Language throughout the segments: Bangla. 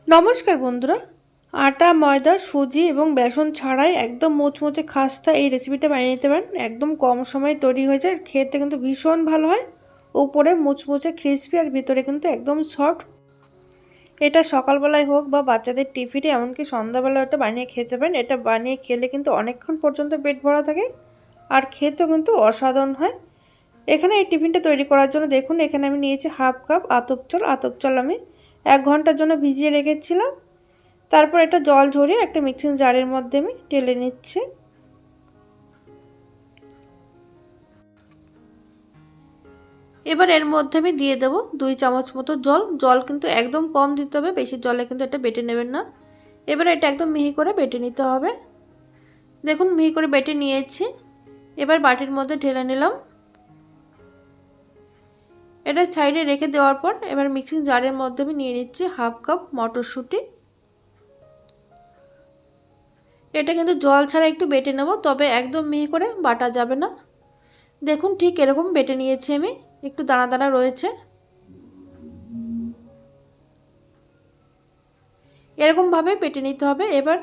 নমস্কার বন্ধুরা, আটা ময়দা সুজি এবং বেসন ছাড়াই একদম মুচমুচে খাস্তা এই রেসিপিটা বানিয়ে নিতে পারেন। একদম কম সময়ে তৈরি হয়ে যায়, খেতে কিন্তু ভীষণ ভালো হয়। উপরে মুচমুচে ক্রিসপি আর ভিতরে কিন্তু একদম সফট। এটা সকালবেলায় হোক বা বাচ্চাদের টিফিনে এমনকি সন্ধ্যাবেলা এটা বানিয়ে খেতে পারেন। এটা বানিয়ে খেলে কিন্তু অনেকক্ষণ পর্যন্ত পেট ভরা থাকে আর খেতেও কিন্তু অসাধারণ হয়। এখানে এই টিফিনটা তৈরি করার জন্য দেখুন, এখানে আমি নিয়েছি হাফ কাপ আতপ চাল আমি 1 ঘন্টার জন্য ভিজিয়ে রেখেছিলাম। তারপর একটা জল ঝরিয়ে একটা মিক্সিং জারের মধ্যে আমি ঢেলে নিচ্ছি। এবার এর মধ্যে আমি দিয়ে দেব 2 চামচ মতো জল। জল কিন্তু একদম কম দিতে হবে, বেশি জলে কিন্তু এটা বেটে নেবেন না। এবার এটা একদম মিহি করে বেটে নিতে হবে। দেখুন মিহি করে বেটে নিয়েছি। এবার বাটির মধ্যে ঢেলে নিলাম। এটা সাইডে রেখে দেওয়ার পর এবার মিক্সিং জারের মধ্যে আমি নিয়ে নিচ্ছি হাফ কাপ মটরশুঁটি। এটা কিন্তু জল ছাড়া একটু বেটে নেব, তবে একদম মিহি করে বাটা যাবে না। দেখুন ঠিক এরকম বেটে নিয়েছি আমি, একটু দানা দানা রয়েছে। এরকমভাবে বেটে নিতে হবে। এবার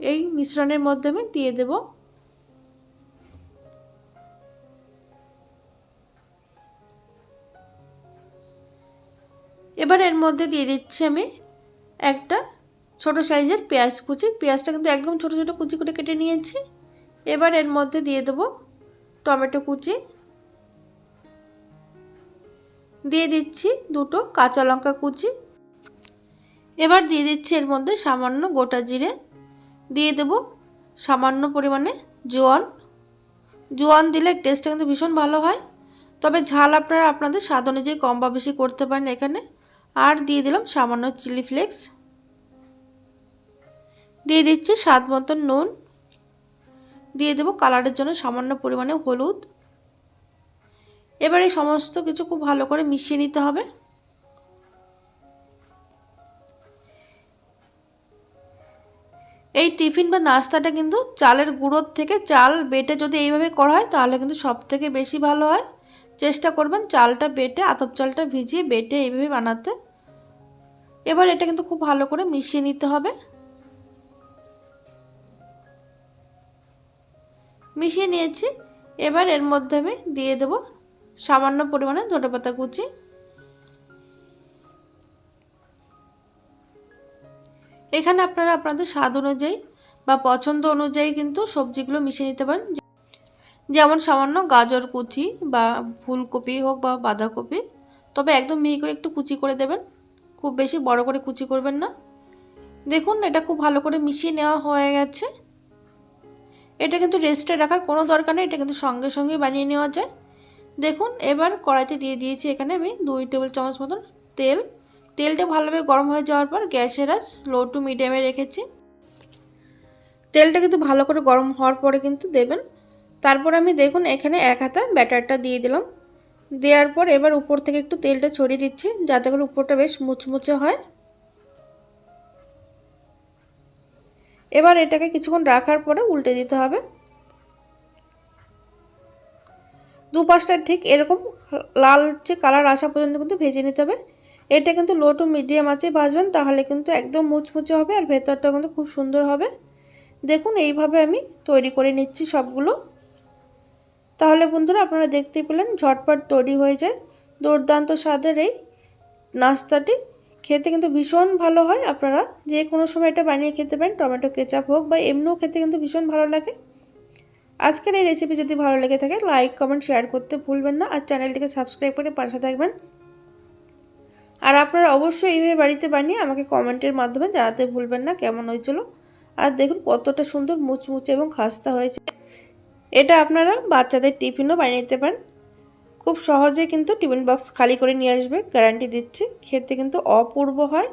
এই মিশ্রণের মধ্যে আমি দিয়ে দেব। এবার এর মধ্যে দিয়ে দিচ্ছি আমি একটা ছোট সাইজের পেঁয়াজ কুচি। পেঁয়াজটা কিন্তু একদম ছোট ছোট কুচি করে কেটে নিয়েছি। এবার এর মধ্যে দিয়ে দেব টমেটো কুচি, দিয়ে দিচ্ছি 2টো কাঁচা লঙ্কা কুচি। এবার দিয়ে দিচ্ছি এর মধ্যে সামান্য গোটা জিরে, দিয়ে দেব সামান্য পরিমাণে জোয়ান। জোয়ান দিলে টেস্টটা কিন্তু ভীষণ ভালো হয়, তবে ঝাল আপনারা আপনাদের স্বাদ অনুযায়ী কম বা বেশি করতে পারেন এখানে। আর দিয়ে দিলাম সামান্য চিলি ফ্লেক্স, দিয়ে দিচ্ছি স্বাদ মতো নুন, দিয়ে দেব কালারের জন্য সামান্য পরিমাণে হলুদ। এবার এই সমস্ত কিছু খুব ভালো করে মিশিয়ে নিতে হবে। এই টিফিন বা নাস্তাটা কিন্তু চালের গুঁড়োর থেকে চাল বেটে যদি এইভাবে করা হয় তাহলে কিন্তু সবথেকে বেশি ভালো হয়। চেষ্টা করবেন চালটা বেটে, আতপ চালটা ভিজিয়ে বেটে এইভাবে বানাতে। এবার এটা কিন্তু খুব ভালো করে মিশিয়ে নিতে হবে। মিশিয়ে নিয়েছি। এবার এর মধ্যে আমি দিয়ে দেব সামান্য পরিমাণে ধনেপাতা কুচি। এখানে আপনারা আপনাদের স্বাদ অনুযায়ী বা পছন্দ অনুযায়ী কিন্তু সবজিগুলো মিশিয়ে নিতে পারেন। যেমন সামান্য গাজর কুচি বা ফুলকপি হোক বা বাঁধাকপি, তবে একদম মিহি করে একটু কুচি করে দেবেন, খুব বেশি বড় করে কুচি করবেন না। দেখুন এটা খুব ভালো করে মিশিয়ে নেওয়া হয়ে গেছে। এটা কিন্তু রেস্টে রাখার কোনো দরকার নেই, এটা কিন্তু সঙ্গে সঙ্গে বানিয়ে নেওয়া যায়। দেখুন এবার কড়াইতে দিয়ে দিয়েছি এখানে আমি 2 টেবিল চামচ মতন তেল। তেলটা ভালোভাবে গরম হয়ে যাওয়ার পর গ্যাসের আঁচ লো টু মিডিয়ামে রেখেছি। তেলটা কিন্তু ভালো করে গরম হওয়ার পরে কিন্তু দেবেন। তারপর আমি দেখুন এখানে 1 হাতা ব্যাটারটা দিয়ে দিলাম। দেওয়ার পর এবার উপর থেকে একটু তেলটা ছড়িয়ে দিচ্ছি যাতে করে উপরটা বেশ মুচমুচে হয়। এবার এটাকে কিছুক্ষণ রাখার পরে উল্টে দিতে হবে। দুপাশটা ঠিক এরকম লালচে কালার আসা পর্যন্ত কিন্তু ভেজে নিতে হবে। এটা কিন্তু লো টু মিডিয়াম আঁচে ভাজবেন, তাহলে কিন্তু একদম মুচমুচে হবে আর ভেতরটা কিন্তু খুব সুন্দর হবে। দেখুন এইভাবে আমি তৈরি করে নিচ্ছি সবগুলো। তাহলে বন্ধুরা আপনারা দেখতেই পেলেন ঝটপট তৈরি হয়ে যায় দুর্দান্ত স্বাদের এই নাস্তাটি। খেতে কিন্তু ভীষণ ভালো হয়। আপনারা যে কোনো সময় এটা বানিয়ে খেতে পারেন, টমেটো কেচাপ হোক বা এমনিও খেতে কিন্তু ভীষণ ভালো লাগে। আজকের এই রেসিপি যদি ভালো লেগে থাকে লাইক কমেন্ট শেয়ার করতে ভুলবেন না, আর চ্যানেলটিকে সাবস্ক্রাইব করে পাশে থাকবেন। আর আপনারা অবশ্যই এইভাবে বাড়িতে বানিয়ে আমাকে কমেন্টের মাধ্যমে জানাতে ভুলবেন না কেমন হয়েছিল। আর দেখুন কতটা সুন্দর মুচমুচে এবং খাস্তা হয়েছে। এটা আপনারা বাচ্চাদের টিফিনও বানিয়ে নিতে পারেন। খুব সহজে কিন্তু টিফিন বক্স খালি করে নিয়ে আসবে, গ্যারান্টি দিচ্ছি। খেতে কিন্তু অপূর্ব হয়।